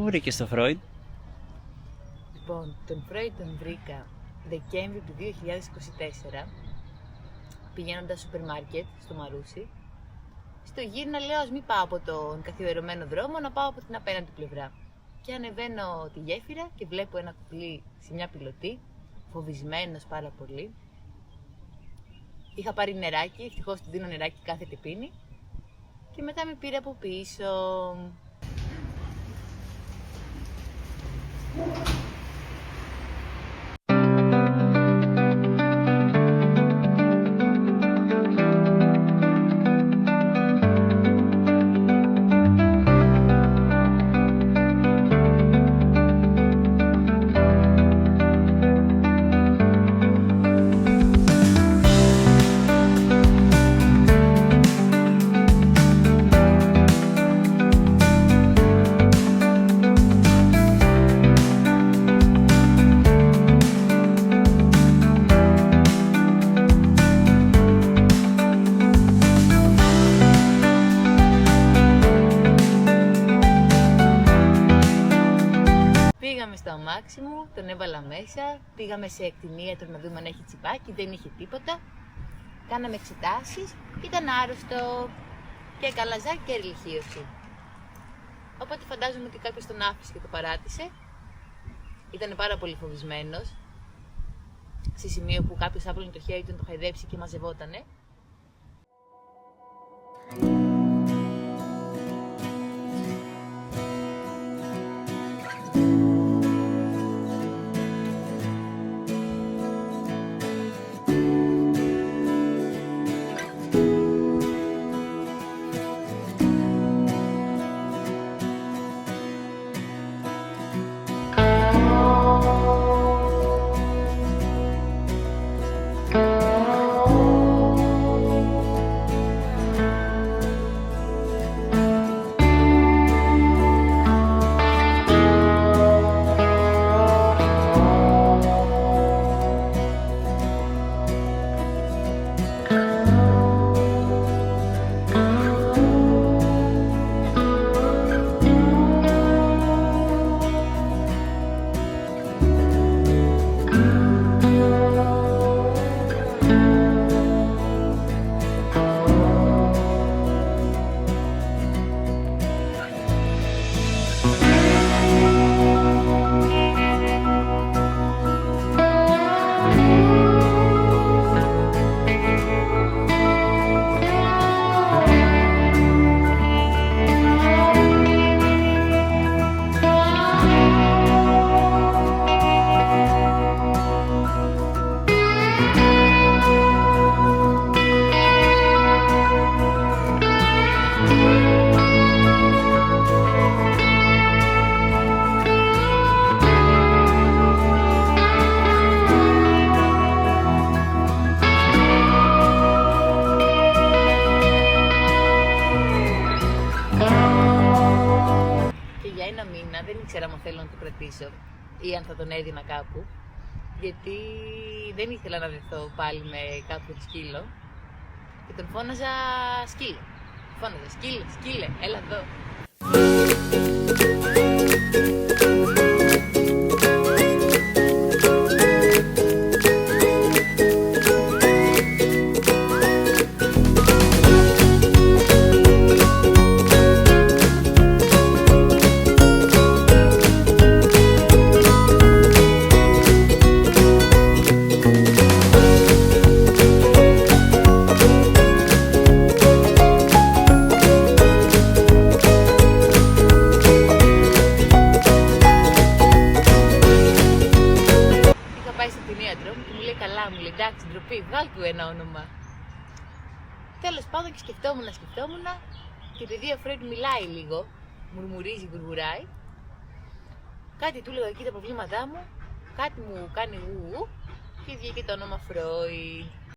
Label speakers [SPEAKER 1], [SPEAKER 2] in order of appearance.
[SPEAKER 1] Πού βρήκες τον Φρόιντ?
[SPEAKER 2] Λοιπόν, τον Φρόιντ τον βρήκα Δεκέμβρη του 2024, πηγαίνοντας στο σούπερ μάρκετ στο Μαρούσι. Στο γύρνα λέω ας μην πάω από τον καθιερωμένο δρόμο, να πάω από την απέναντι πλευρά. Και ανεβαίνω τη γέφυρα και βλέπω ένα κουκλί σε μια πιλωτή, φοβισμένος πάρα πολύ. Είχα πάρει νεράκι, ευτυχώς του δίνω νεράκι κάθε τι πίνει. Και μετά με πήρε από πίσω. Πήγαμε στο αμάξι μου, τον έβαλα μέσα, πήγαμε σε κτηνίατρο να δούμε αν έχει τσιπάκι, δεν είχε τίποτα. Κάναμε εξετάσεις, ήταν άρρωστο και καλαζάκι και ερλιχίωση. Οπότε φαντάζομαι ότι κάποιος τον άφησε και το παράτησε. Ήταν πάρα πολύ φοβισμένος, σε σημείο που κάποιος άπλωνε το χέρι του να το χαϊδέψει και μαζευότανε. Δεν ήξερα αν θέλω να το κρατήσω ή αν θα τον έδινα κάπου, γιατί δεν ήθελα να δεθώ πάλι με κάποιο σκύλο και τον φώναζα σκύλο. Φώναζα σκύλο, σκύλε, έλα εδώ. Και μου λέει καλά, μου λέει εντάξει, ντροπή, βγάλ του ένα όνομα. Τέλος πάντων και σκεφτόμουν και επειδή ο Φρόιντ μιλάει λίγο, μουρμουρίζει, γουργουράει, κάτι του έλεγα εκεί τα προβλήματά μου, κάτι μου κάνει ου και βγήκε το όνομα Φρόιντ.